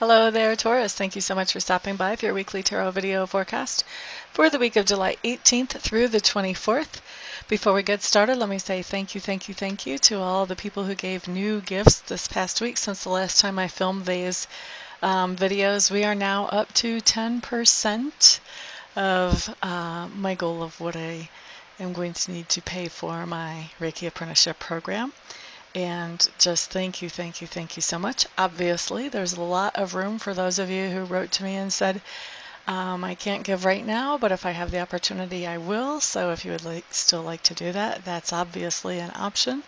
Hello there, Taurus. Thank you so much for stopping by for your weekly tarot video forecast for the week of July 18th through the 24th. Before we get started, let me say thank you to all the people who gave new gifts this past week since the last time I filmed these videos. We are now up to 10% of my goal of what I am going to need to pay for my Reiki Apprenticeship Program. And just thank you so much. Obviously, there's a lot of room for those of you who wrote to me and said, I can't give right now, but if I have the opportunity, I will. So if you would still like to do that, that's obviously an option.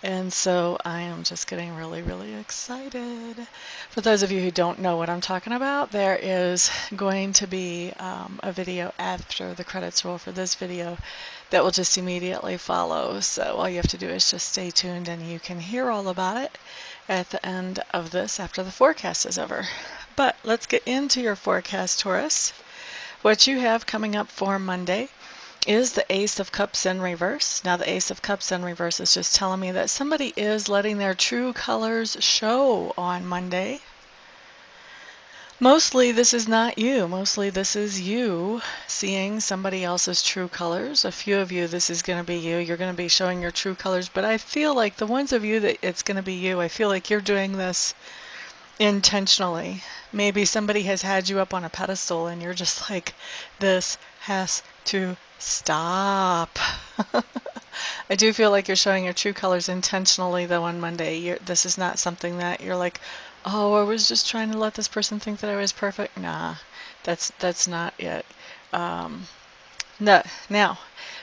And so I am just getting really excited. For those of you who don't know what I'm talking about, there is going to be a video after the credits roll for this video that will just immediately follow. So all you have to do is just stay tuned and you can hear all about it at the end of this after the forecast is over. But let's get into your forecast, Taurus. What you have coming up for Monday is the Ace of Cups in reverse. Now the Ace of Cups in reverse is just telling me that somebody is letting their true colors show on Monday. Mostly this is not you. Mostly this is you seeing somebody else's true colors. A few of you, this is going to be you. You're going to be showing your true colors, but I feel like the ones of you that it's going to be you, I feel like you're doing this intentionally. Maybe somebody has had you up on a pedestal and you're just like, this has to stop. I do feel like you're showing your true colors intentionally though on Monday. This is not something that you're like, oh, I was just trying to let this person think that I was perfect. Nah, that's not it. No, now,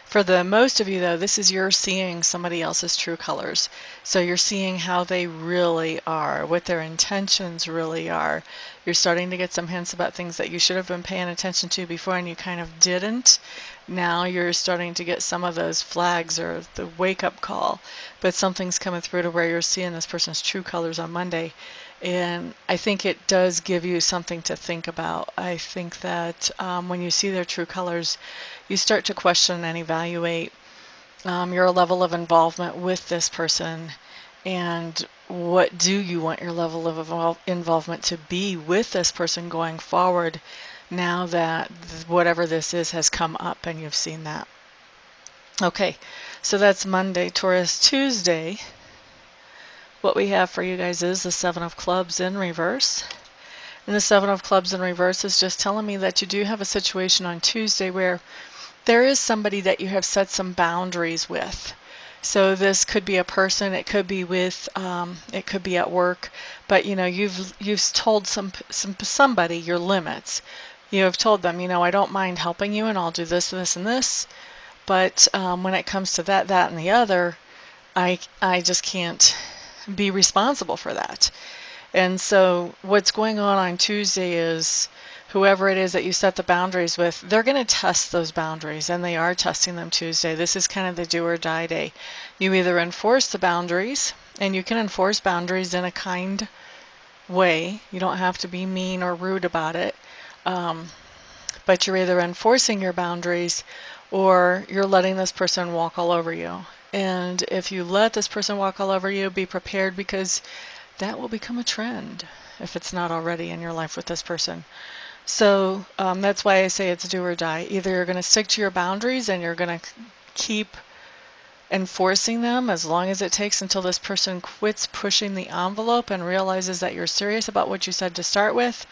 for the most of you though, this is you're seeing somebody else's true colors. So you're seeing how they really are, what their intentions really are. You're starting to get some hints about things that you should have been paying attention to before and you kind of didn't. Now you're starting to get some of those flags or the wake-up call, but something's coming through to where you're seeing this person's true colors on Monday. And I think it does give you something to think about. I think that when you see their true colors, you start to question and evaluate your level of involvement with this person and what do you want your level of involvement to be with this person going forward now that whatever this is has come up and you've seen that. Okay, so that's Monday, Taurus. Tuesday, what we have for you guys is the Seven of Clubs in reverse. And the Seven of Clubs in reverse is just telling me that you do have a situation on Tuesday where there is somebody that you have set some boundaries with. So this could be a person, it could be with, it could be at work, but you know, you've told somebody your limits. You have told them, you know, I don't mind helping you and I'll do this, this, and this, but when it comes to that, and the other, I just can't be responsible for that. And so what's going on Tuesday is whoever it is that you set the boundaries with, they're going to test those boundaries, and they are testing them Tuesday. This is kind of the do or die day. You either enforce the boundaries, and you can enforce boundaries in a kind way. You don't have to be mean or rude about it, but you're either enforcing your boundaries or you're letting this person walk all over you. And if you let this person walk all over you, be prepared because that will become a trend if it's not already in your life with this person. So that's why I say it's do or die. Either you're going to stick to your boundaries and you're going to keep enforcing them as long as it takes until this person quits pushing the envelope and realizes that you're serious about what you said to start with,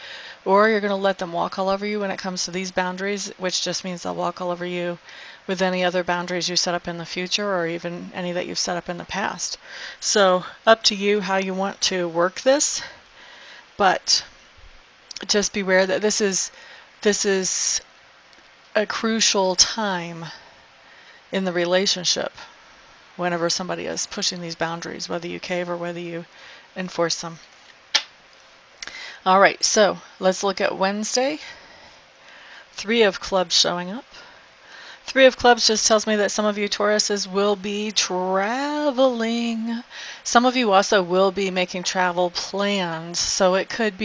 or you're going to let them walk all over you when it comes to these boundaries, which just means they'll walk all over you with any other boundaries you set up in the future or even any that you've set up in the past. So up to you how you want to work this, but just beware that this is a crucial time in the relationship whenever somebody is pushing these boundaries, whether you cave or whether you enforce them. All right, so let's look at Wednesday. Three of Clubs showing up. Three of Clubs just tells me that some of you Tauruses will be traveling. Some of you also will be making travel plans. So it could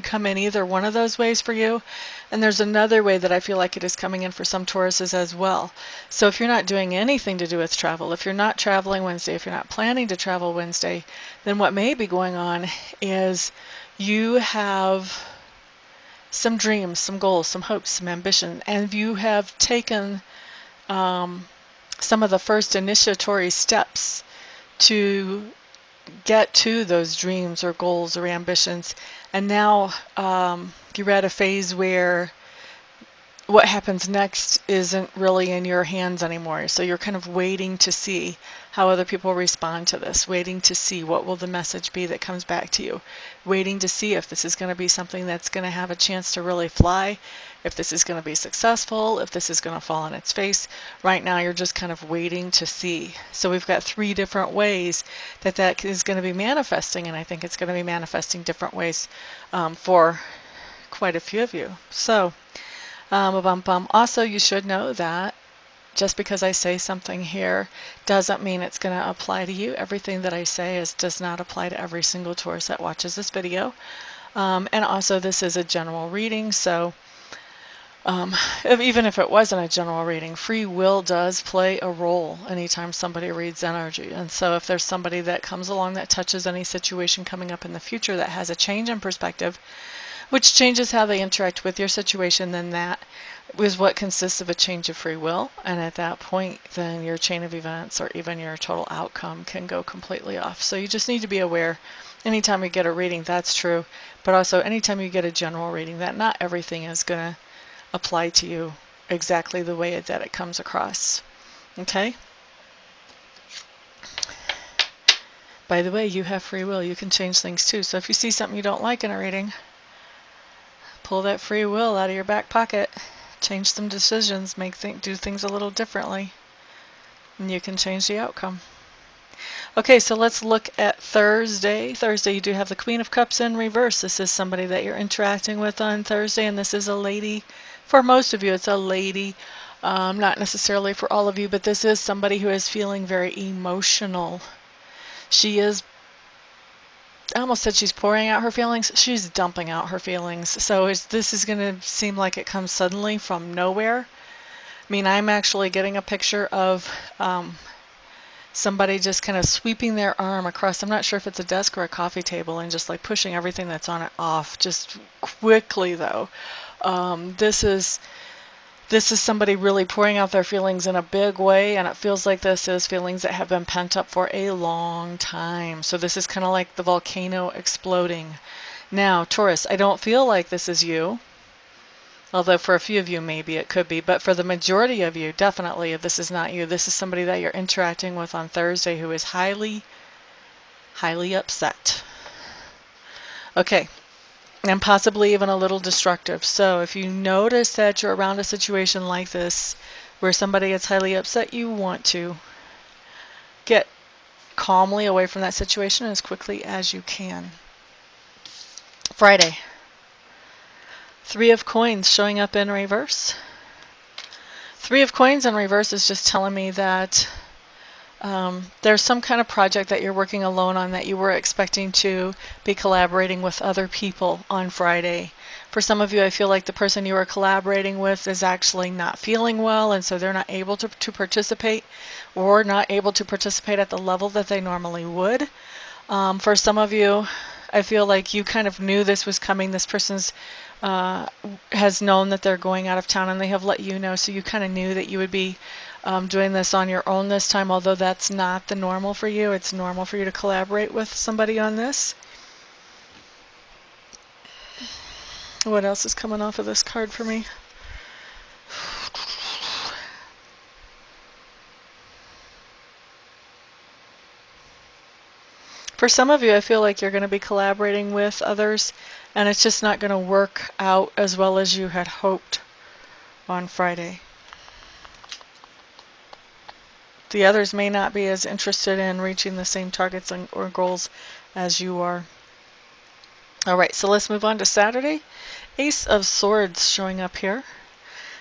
come in either one of those ways for you. And there's another way that I feel like it is coming in for some Tauruses as well. So if you're not doing anything to do with travel, if you're not traveling Wednesday, if you're not planning to travel Wednesday, then what may be going on is you have some dreams, some goals, some hopes, some ambition, and you have taken some of the first initiatory steps to get to those dreams or goals or ambitions. And now you're at a phase where what happens next isn't really in your hands anymore. So you're kind of waiting to see how other people respond to this, waiting to see what will the message be that comes back to you, waiting to see if this is going to be something that's going to have a chance to really fly, if this is going to be successful, if this is going to fall on its face. Right now you're just kind of waiting to see. So we've got three different ways that is going to be manifesting, and I think it's going to be manifesting different ways for quite a few of you. So also, you should know that just because I say something here doesn't mean it's going to apply to you. Everything that I say does not apply to every single Taurus that watches this video. And also, this is a general reading, so even if it wasn't a general reading, free will does play a role anytime somebody reads energy. And so if there's somebody that comes along that touches any situation coming up in the future that has a change in perspective, which changes how they interact with your situation, then that is what consists of a change of free will. And at that point, then your chain of events or even your total outcome can go completely off. So you just need to be aware anytime you get a reading, that's true. But also anytime you get a general reading, that not everything is going to apply to you exactly the way that it comes across. Okay? By the way, you have free will. You can change things too. So if you see something you don't like in a reading, pull that free will out of your back pocket, change some decisions, do things a little differently, and you can change the outcome. Okay, so let's look at Thursday. Thursday, you do have the Queen of Cups in reverse. This is somebody that you're interacting with on Thursday, and this is a lady. For most of you, it's a lady. Not necessarily for all of you, but this is somebody who is feeling very emotional. She is, I almost said she's pouring out her feelings. She's dumping out her feelings. So this is going to seem like it comes suddenly from nowhere. I mean, I'm actually getting a picture of somebody just kind of sweeping their arm across. I'm not sure if it's a desk or a coffee table, and just like pushing everything that's on it off just quickly, though. This is somebody really pouring out their feelings in a big way, and it feels like this is feelings that have been pent up for a long time. So this is kind of like the volcano exploding. Now, Taurus, I don't feel like this is you, although for a few of you maybe it could be, but for the majority of you, definitely, if this is not you, this is somebody that you're interacting with on Thursday who is highly, highly upset. Okay. And possibly even a little destructive. So if you notice that you're around a situation like this where somebody gets highly upset, you want to get calmly away from that situation as quickly as you can. Friday. Three of Coins showing up in reverse. Three of Coins in reverse is just telling me that there's some kind of project that you're working alone on that you were expecting to be collaborating with other people on Friday. For some of you, I feel like the person you are collaborating with is actually not feeling well, and so they're not able to participate, or not able to participate at the level that they normally would. For some of you, I feel like you kind of knew this was coming. This person's has known that they're going out of town, and they have let you know, so you kind of knew that you would be doing this on your own this time, although that's not the normal for you. It's normal for you to collaborate with somebody on this. What else is coming off of this card for me? For some of you, I feel like you're going to be collaborating with others, and it's just not going to work out as well as you had hoped on Friday. The others may not be as interested in reaching the same targets or goals as you are. All right, so let's move on to Saturday. Ace of Swords showing up here.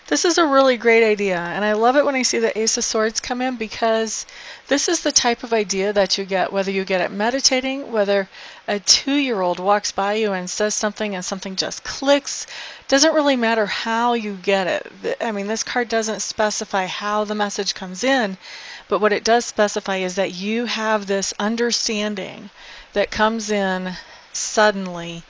This is a really great idea, and I love it when I see the Ace of Swords come in, because this is the type of idea that you get whether you get it meditating, whether a 2-year-old walks by you and says something and something just clicks. Doesn't really matter how you get it. I mean, this card doesn't specify how the message comes in, but what it does specify is that you have this understanding that comes in suddenly,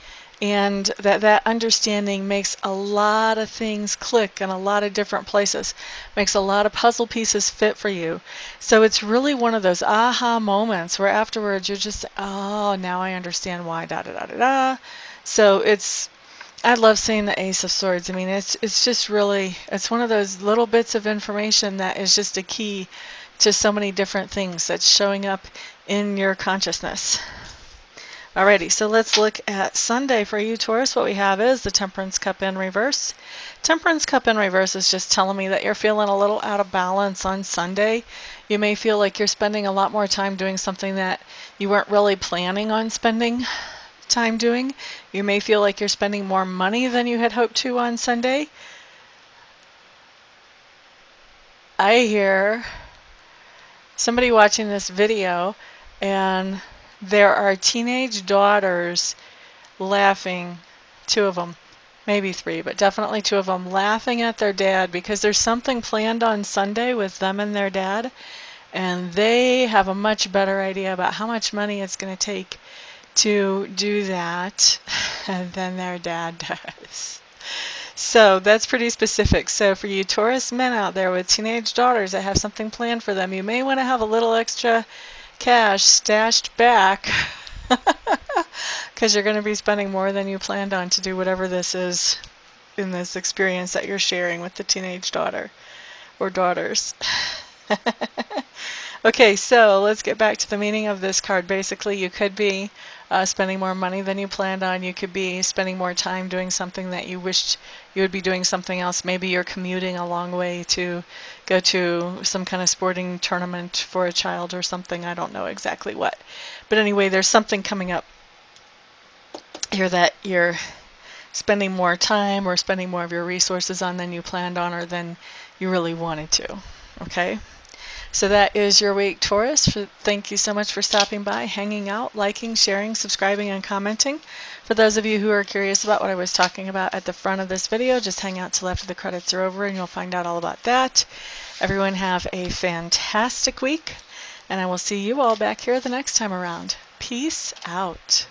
and that understanding makes a lot of things click in a lot of different places, makes a lot of puzzle pieces fit for you. So it's really one of those aha moments where afterwards you're just, oh, now I understand why, da da da da da. So I love seeing the Ace of Swords. I mean, it's just really, it's one of those little bits of information that is just a key to so many different things that's showing up in your consciousness. Alrighty, so let's look at Sunday for you, Taurus. What we have is the Temperance Cup in reverse. Temperance Cup in reverse is just telling me that you're feeling a little out of balance on Sunday. You may feel like you're spending a lot more time doing something that you weren't really planning on spending time doing. You may feel like you're spending more money than you had hoped to on Sunday. I hear somebody watching this video, and there are teenage daughters laughing, 2 of them, maybe 3, but definitely 2 of them, laughing at their dad because there's something planned on Sunday with them and their dad, and they have a much better idea about how much money it's going to take to do that than their dad does. So that's pretty specific. So for you Taurus men out there with teenage daughters that have something planned for them, you may want to have a little extra cash stashed back because you're going to be spending more than you planned on to do whatever this is in this experience that you're sharing with the teenage daughter or daughters. Okay, so let's get back to the meaning of this card. Basically, you could be spending more money than you planned on. You could be spending more time doing something that you wished you would be doing something else. Maybe you're commuting a long way to go to some kind of sporting tournament for a child or something. I don't know exactly what. But anyway, there's something coming up here that you're spending more time or spending more of your resources on than you planned on or than you really wanted to. Okay? So that is your week, Taurus. Thank you so much for stopping by, hanging out, liking, sharing, subscribing, and commenting. For those of you who are curious about what I was talking about at the front of this video, just hang out till after the credits are over and you'll find out all about that. Everyone have a fantastic week, and I will see you all back here the next time around. Peace out.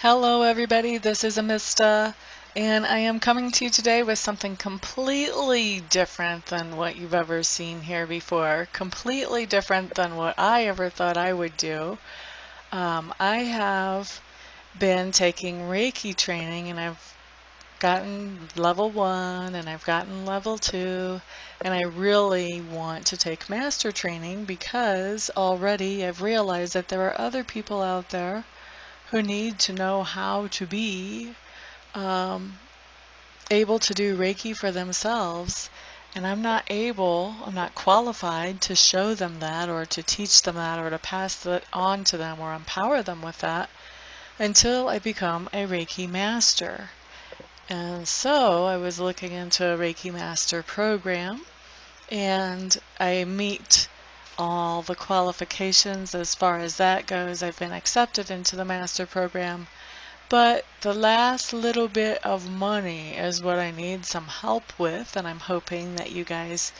Hello everybody, this is Amista, and I am coming to you today with something completely different than what you've ever seen here before, completely different than what I ever thought I would do. I have been taking Reiki training, and I've gotten level 1 and I've gotten level 2, and I really want to take master training because already I've realized that there are other people out there who need to know how to be able to do Reiki for themselves, and I'm not qualified to show them that or to teach them that or to pass that on to them or empower them with that until I become a Reiki Master. And so I was looking into a Reiki Master program, and I meet all the qualifications as far as that goes. I've been accepted into the Master program, but the last little bit of money is what I need some help with, and I'm hoping that you guys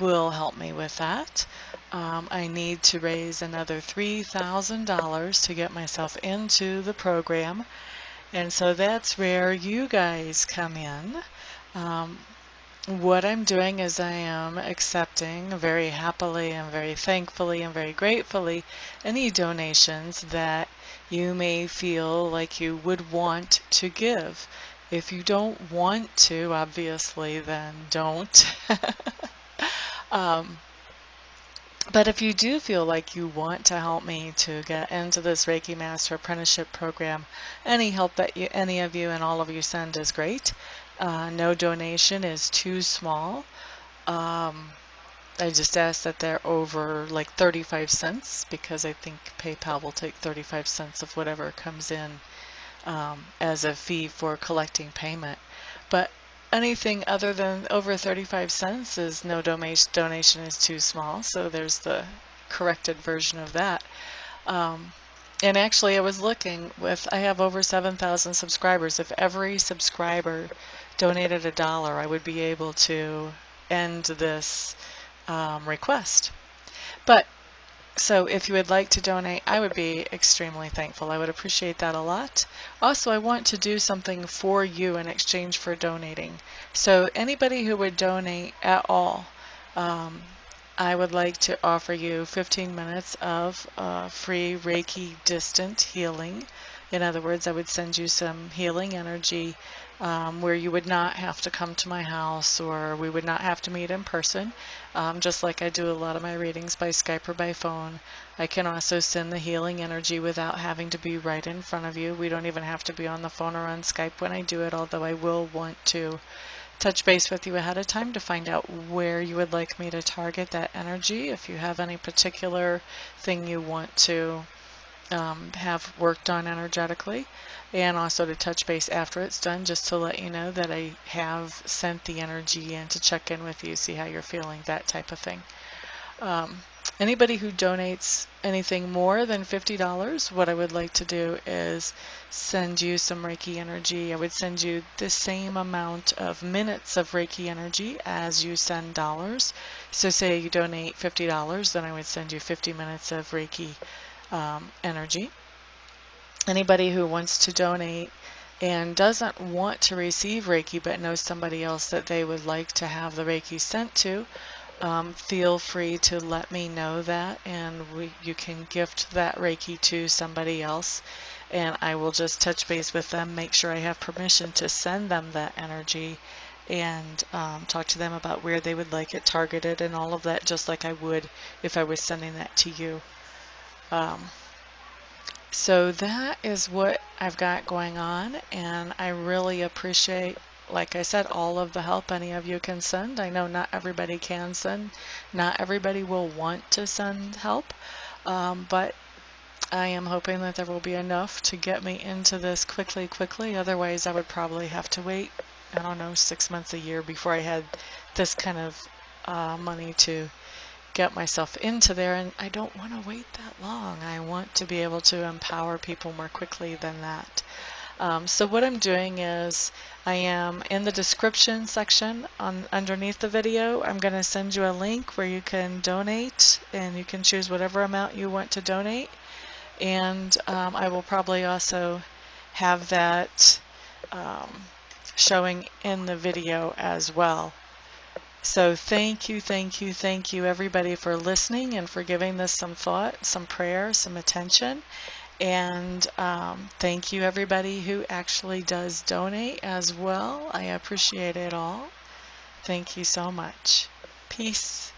will help me with that. I need to raise another $3,000 to get myself into the program, and so that's where you guys come in. What I'm doing is I am accepting very happily and very thankfully and very gratefully any donations that you may feel like you would want to give. If you don't want to, obviously, then don't. But if you do feel like you want to help me to get into this Reiki Master Apprenticeship Program, any help that any of you and all of you send is great. No donation is too small. I just ask that they're over like 35 cents because I think PayPal will take 35 cents of whatever comes in as a fee for collecting payment. But anything other than over 35 cents is no donation is too small. So there's the corrected version of that. And actually, I was looking I have over 7,000 subscribers. If every subscriber donated $1, I would be able to end this request. But so if you would like to donate, I would be extremely thankful. I would appreciate that a lot. Also, I want to do something for you in exchange for donating. So anybody who would donate at all, I would like to offer you 15 minutes of free Reiki distant healing. In other words, I would send you some healing energy where you would not have to come to my house, or we would not have to meet in person. Just like I do a lot of my readings by Skype or by phone. I can also send the healing energy without having to be right in front of you. We don't even have to be on the phone or on Skype when I do it, although I will want to touch base with you ahead of time to find out where you would like me to target that energy. If you have any particular thing you want to have worked on energetically, and also to touch base after it's done just to let you know that I have sent the energy in to check in with you, see how you're feeling, that type of thing. Anybody who donates anything more than $50, what I would like to do is send you some Reiki energy. I would send you the same amount of minutes of Reiki energy as you send dollars. So say you donate $50, then I would send you 50 minutes of Reiki energy. Anybody who wants to donate and doesn't want to receive Reiki but knows somebody else that they would like to have the Reiki sent to, feel free to let me know that, and you can gift that Reiki to somebody else, and I will just touch base with them, make sure I have permission to send them that energy, and talk to them about where they would like it targeted and all of that, just like I would if I was sending that to you. So that is what I've got going on, and I really appreciate, like I said, all of the help any of you can send. I know not everybody can send, not everybody will want to send help, but I am hoping that there will be enough to get me into this quickly. Otherwise, I would probably have to wait, I don't know, 6 months, a year before I had this kind of money to get myself into there, and I don't want to wait that long. I want to be able to empower people more quickly than that. So what I'm doing is I am in the description section underneath the video. I'm going to send you a link where you can donate, and you can choose whatever amount you want to donate, and I will probably also have that showing in the video as well. So thank you everybody for listening and for giving this some thought, some prayer, some attention. And thank you everybody who actually does donate as well. I appreciate it all. Thank you so much. Peace.